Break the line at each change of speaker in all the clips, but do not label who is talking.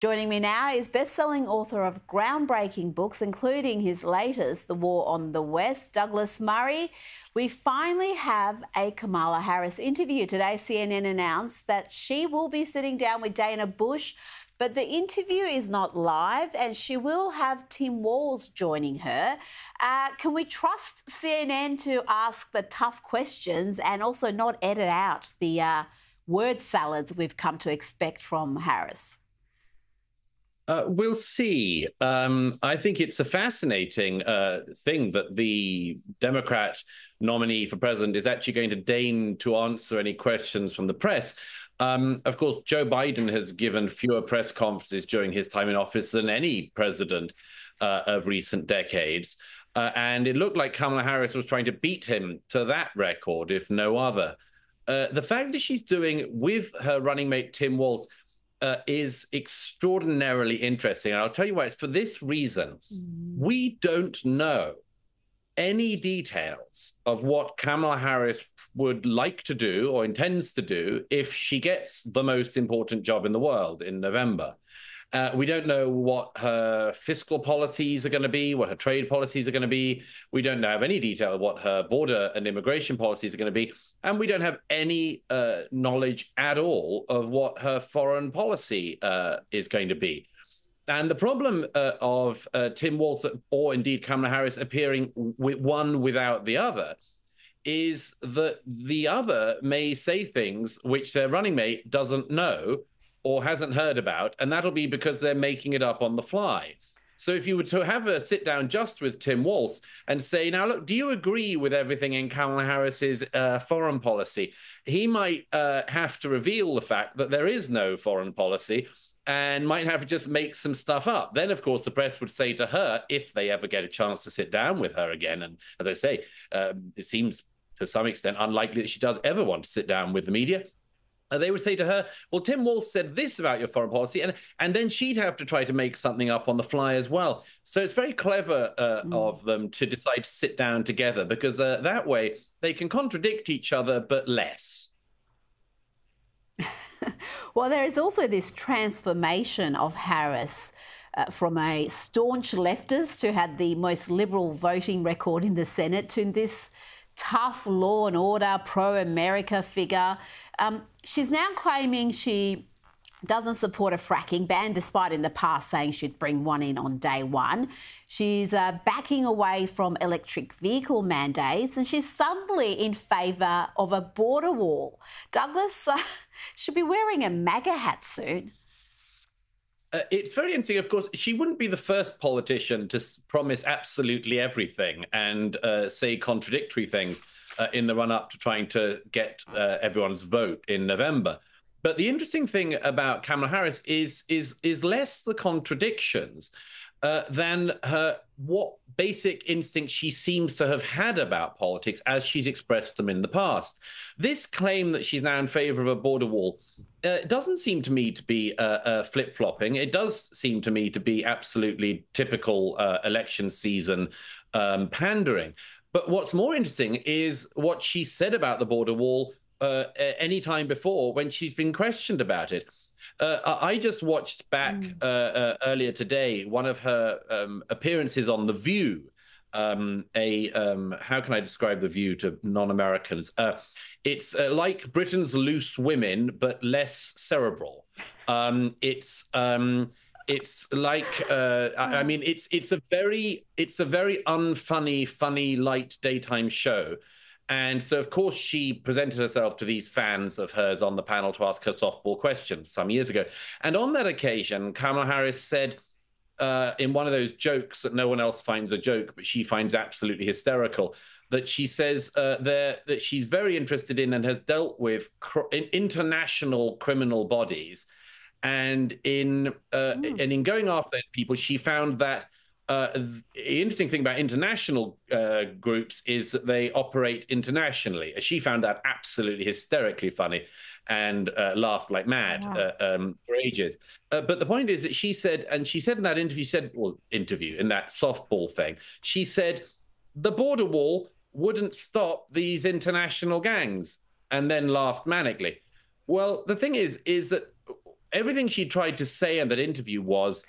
Joining me now is best-selling author of groundbreaking books, including his latest, The War on the West, Douglas Murray. We finally have a Kamala Harris interview. Today, CNN announced that she will be sitting down with Dana Bush, but the interview is not live and she will have Tim Walz joining her. Can we trust CNN to ask the tough questions and also not edit out the word salads we've come to expect from Harris?
We'll see. I think it's a fascinating thing that the Democrat nominee for president is actually going to deign to answer any questions from the press. Of course, Joe Biden has given fewer press conferences during his time in office than any president of recent decades. And it looked like Kamala Harris was trying to beat him to that record, if no other. The fact that she's doing with her running mate, Tim Walz, is extraordinarily interesting. And I'll tell you why. It's for this reason. We don't know any details of what Kamala Harris would like to do or intends to do if she gets the most important job in the world in November. We don't know what her fiscal policies are going to be, what her trade policies are going to be. We don't have any detail of what her border and immigration policies are going to be. And we don't have any knowledge at all of what her foreign policy is going to be. And the problem of Tim Walz or indeed Kamala Harris appearing with one without the other is that the other may say things which their running mate doesn't know or hasn't heard about, and that'll be because they're making it up on the fly. So if you were to have a sit down just with Tim Walz and say, now, look, do you agree with everything in Kamala Harris's foreign policy? He might have to reveal the fact that there is no foreign policy and might have to just make some stuff up. Then, of course, the press would say to her, if they ever get a chance to sit down with her again, and as I say, it seems to some extent unlikely that she does ever want to sit down with the media. They would say to her, well, Tim Walz said this about your foreign policy, and then she'd have to try to make something up on the fly as well. So it's very clever of them to decide to sit down together, because that way they can contradict each other, but less.
Well, there is also this transformation of Harris from a staunch leftist who had the most liberal voting record in the Senate to this tough law and order, pro-America figure. She's now claiming she doesn't support a fracking ban, despite in the past saying she'd bring one in on day one. She's backing away from electric vehicle mandates, and she's suddenly in favour of a border wall. Douglas should be wearing a MAGA hat soon.
It's very interesting. Of course, she wouldn't be the first politician to promise absolutely everything and say contradictory things in the run-up to trying to get everyone's vote in November. But the interesting thing about Kamala Harris is less the contradictions than what basic instincts she seems to have had about politics as she's expressed them in the past. This claim that she's now in favor of a border wall doesn't seem to me to be flip-flopping. It does seem to me to be absolutely typical election season pandering. But what's more interesting is what she said about the border wall any time before when she's been questioned about it. I just watched back earlier today one of her appearances on The View. How can I describe The View to non-Americans? It's like Britain's Loose Women, but less cerebral. It's like I mean, it's a very unfunny, funny, light daytime show. And so, of course, she presented herself to these fans of hers on the panel to ask her softball questions some years ago. And on that occasion, Kamala Harris said, in one of those jokes that no one else finds a joke, but she finds absolutely hysterical, that she says that she's very interested in and has dealt with international criminal bodies. And in going after those people, she found that the interesting thing about international groups is that they operate internationally. She found that absolutely hysterically funny and laughed like mad for ages. But the point is that she said in that interview, in that softball thing, she said the border wall wouldn't stop these international gangs, and then laughed manically. Well, the thing is that everything she tried to say in that interview was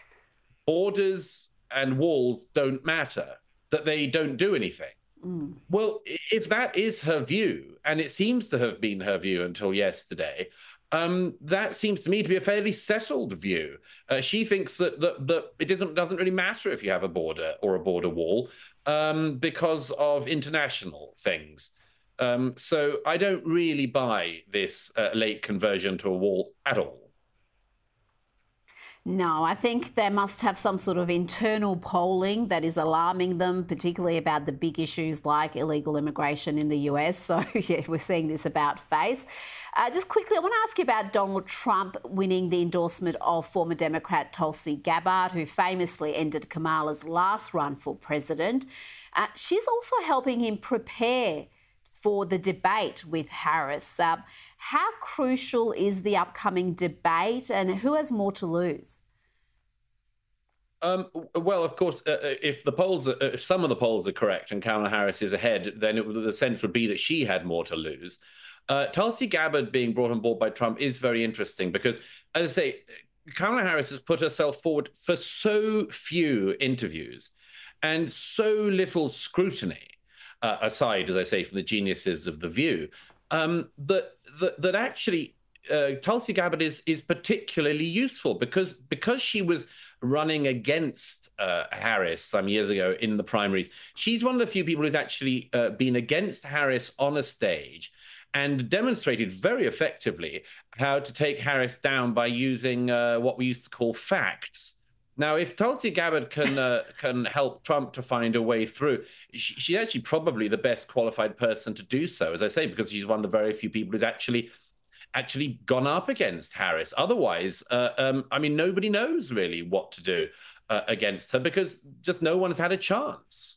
borders and walls don't matter, that they don't do anything. Well, if that is her view, and it seems to have been her view until yesterday, that seems to me to be a fairly settled view. She thinks that it doesn't really matter if you have a border or a border wall because of international things. So I don't really buy this late conversion to a wall at all.
No, I think they must have some sort of internal polling that is alarming them, particularly about the big issues like illegal immigration in the US. So, yeah, we're seeing this about face. Just quickly, I want to ask you about Donald Trump winning the endorsement of former Democrat Tulsi Gabbard, who famously ended Kamala's last run for president. She's also helping him prepare for the debate with Harris. How crucial is the upcoming debate, and who has more to lose?
Well, of course, if the polls, if some of the polls are correct and Kamala Harris is ahead, then the sense would be that she had more to lose. Tulsi Gabbard being brought on board by Trump is very interesting because, as I say, Kamala Harris has put herself forward for so few interviews and so little scrutiny, aside, as I say, from the geniuses of The View, that actually Tulsi Gabbard is particularly useful because she was running against Harris some years ago in the primaries. She's one of the few people who's actually been against Harris on a stage and demonstrated very effectively how to take Harris down by using what we used to call facts. Now, if Tulsi Gabbard can help Trump to find a way through, she's actually probably the best qualified person to do so, as I say, because she's one of the very few people who's actually gone up against Harris. Otherwise, I mean, nobody knows really what to do against her because just no one's had a chance.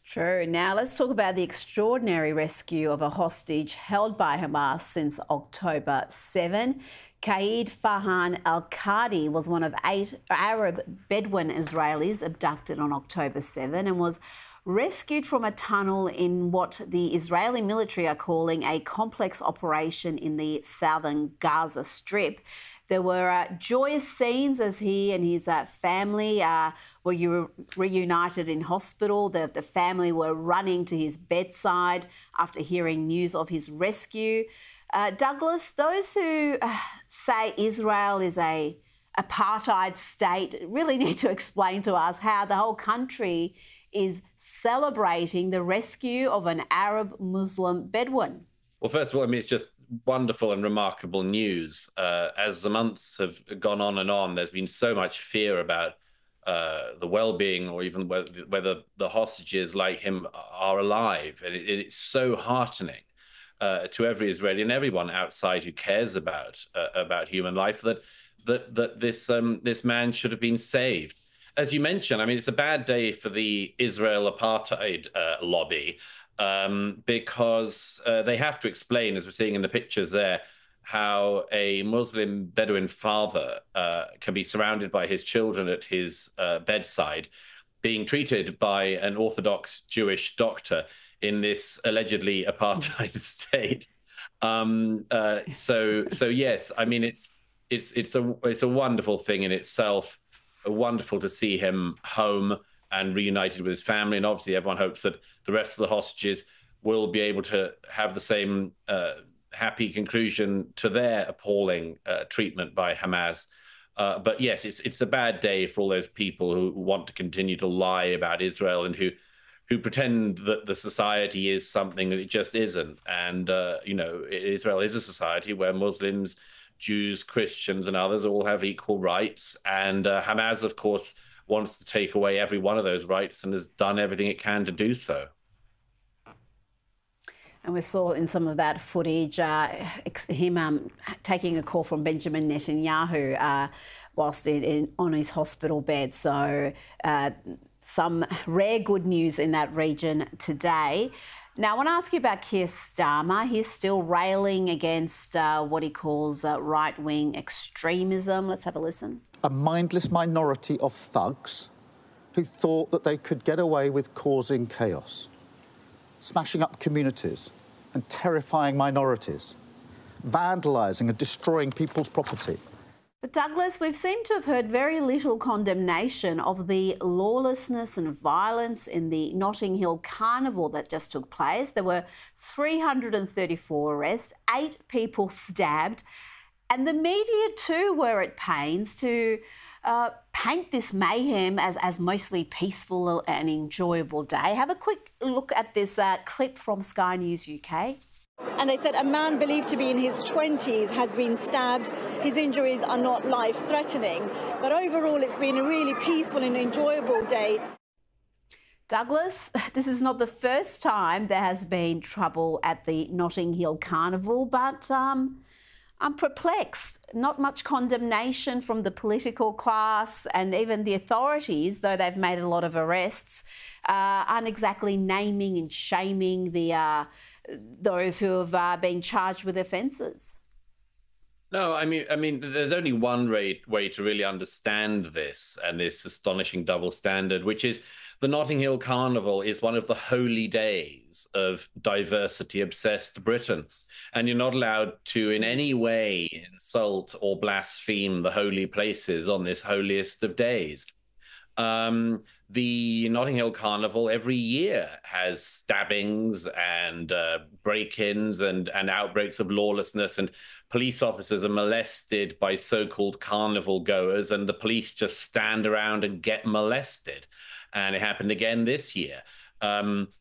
True. Now let's talk about the extraordinary rescue of a hostage held by Hamas since October 7. Qaid Farhan al-Qadi was one of 8 Arab Bedouin Israelis abducted on October 7 and was rescued from a tunnel in what the Israeli military are calling a complex operation in the southern Gaza Strip. There were joyous scenes as he and his family were reunited in hospital. The family were running to his bedside after hearing news of his rescue. Douglas, those who say Israel is a apartheid state really need to explain to us how the whole country is celebrating the rescue of an Arab Muslim Bedouin.
Well, first of all, I mean, it's just wonderful and remarkable news. As the months have gone on, there's been so much fear about the well-being or even whether the hostages like him are alive. And it's so heartening to every Israeli and everyone outside who cares about human life that this man should have been saved. As you mentioned, I mean, it's a bad day for the Israel apartheid lobby because they have to explain, as we're seeing in the pictures there, how a Muslim Bedouin father can be surrounded by his children at his bedside, being treated by an Orthodox Jewish doctor in this allegedly apartheid state. So yes, I mean, it's a wonderful thing in itself. Wonderful to see him home and reunited with his family. And obviously everyone hopes that the rest of the hostages will be able to have the same happy conclusion to their appalling treatment by Hamas. But yes, it's a bad day for all those people who want to continue to lie about Israel and who pretend that the society is something that it just isn't. And, Israel is a society where Muslims, Jews, Christians, and others all have equal rights. And Hamas, of course, wants to take away every one of those rights and has done everything it can to do so.
And we saw in some of that footage him taking a call from Benjamin Netanyahu whilst on his hospital bed. So some rare good news in that region today. Now, I want to ask you about Keir Starmer. He's still railing against what he calls right-wing extremism. Let's have a listen.
A mindless minority of thugs who thought that they could get away with causing chaos, smashing up communities and terrifying minorities. vandalising and destroying people's property.
But Douglas, we've seemed to have heard very little condemnation of the lawlessness and violence in the Notting Hill Carnival that just took place. There were 334 arrests, 8 people stabbed, and the media too were at pains to paint this mayhem as mostly peaceful and enjoyable day. Have a quick look at this clip from Sky News UK.
And they said a man believed to be in his 20s has been stabbed. His injuries are not life-threatening. But overall, it's been a really peaceful and enjoyable day.
Douglas, this is not the first time there has been trouble at the Notting Hill Carnival, but I'm perplexed. Not much condemnation from the political class and even the authorities, though they've made a lot of arrests, aren't exactly naming and shaming those who have been charged with offences.
No, I mean, there's only one way to really understand this and this astonishing double standard, which is the Notting Hill Carnival is one of the holy days of diversity-obsessed Britain. And you're not allowed to in any way insult or blaspheme the holy places on this holiest of days. The Notting Hill Carnival every year has stabbings and break-ins and outbreaks of lawlessness, and police officers are molested by so-called carnival goers, and the police just stand around and get molested. And it happened again this year.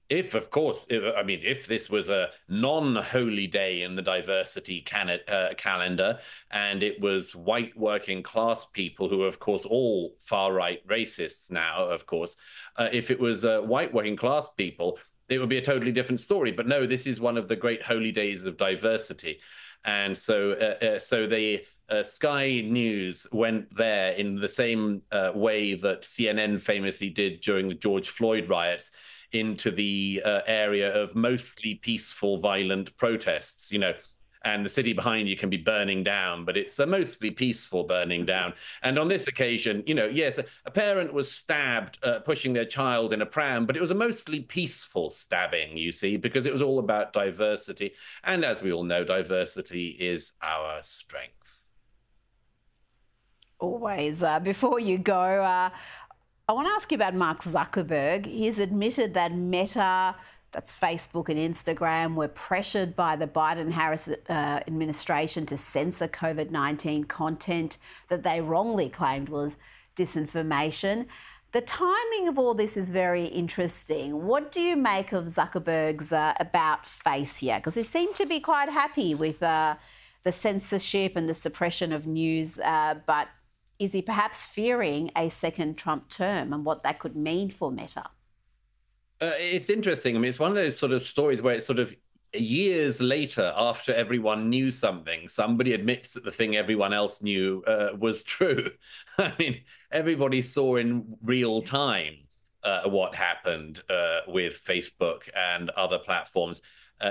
If this was a non-holy day in the diversity calendar, and it was white working class people who are, of course, all far-right racists now, of course, if it was white working class people, it would be a totally different story. But no, this is one of the great holy days of diversity. And so the Sky News went there in the same way that CNN famously did during the George Floyd riots, into the area of mostly peaceful, violent protests, and the city behind you can be burning down, but it's a mostly peaceful burning down. And on this occasion, yes, a parent was stabbed pushing their child in a pram, but it was a mostly peaceful stabbing, you see, because it was all about diversity. And as we all know, diversity is our strength.
Always. Before you go, I want to ask you about Mark Zuckerberg. He's admitted that Meta, that's Facebook and Instagram, were pressured by the Biden-Harris administration to censor COVID-19 content that they wrongly claimed was disinformation. The timing of all this is very interesting. What do you make of Zuckerberg's about face here? Because he seemed to be quite happy with the censorship and the suppression of news, but is he perhaps fearing a second Trump term and what that could mean for Meta?
It's interesting. I mean, it's one of those sort of stories where it's sort of years later, after everyone knew something, somebody admits that the thing everyone else knew was true. I mean, everybody saw in real time what happened with Facebook and other platforms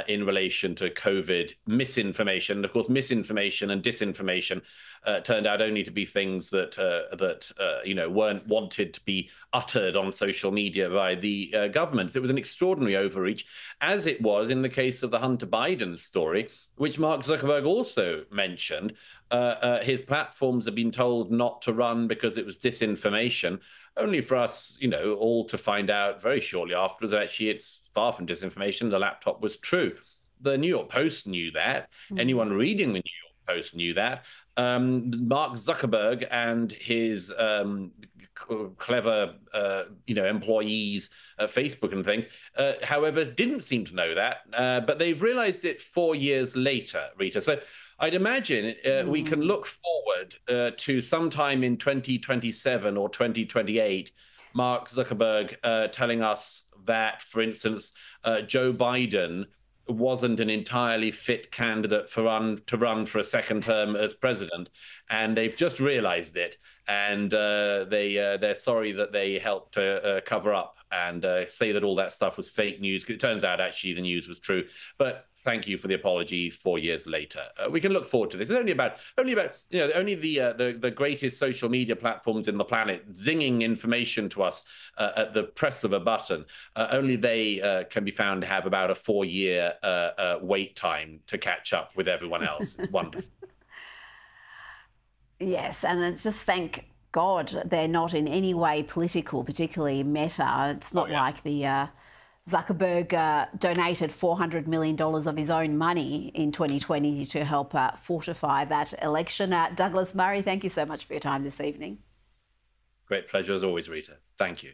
in relation to COVID misinformation. And of course, misinformation and disinformation turned out only to be things that weren't wanted to be uttered on social media by the governments. It was an extraordinary overreach, as it was in the case of the Hunter Biden story, which Mark Zuckerberg also mentioned. His platforms have been told not to run because it was disinformation, only for us, all to find out very shortly afterwards that actually it's far from disinformation. The laptop was true. The New York Post knew that. Anyone reading the New York Post knew that. Mark Zuckerberg and his clever, employees at Facebook and things, however, didn't seem to know that. But they've realized it 4 years later, Rita. So I'd imagine we can look forward to sometime in 2027 or 2028, Mark Zuckerberg telling us that, for instance, Joe Biden wasn't an entirely fit candidate to run for a second term as president, and they've just realized it, and they're sorry that they helped cover up and say that all that stuff was fake news. It turns out actually the news was true, but thank you for the apology 4 years later. We can look forward to this. It's only about the greatest social media platforms in the planet zinging information to us at the press of a button. Only they can be found to have about a 4-year wait time to catch up with everyone else. It's wonderful.
Yes, and it's just thank God they're not in any way political, particularly Meta. It's not like the Zuckerberg donated $400 million of his own money in 2020 to help fortify that election. Douglas Murray, thank you so much for your time this evening.
Great pleasure as always, Rita. Thank you.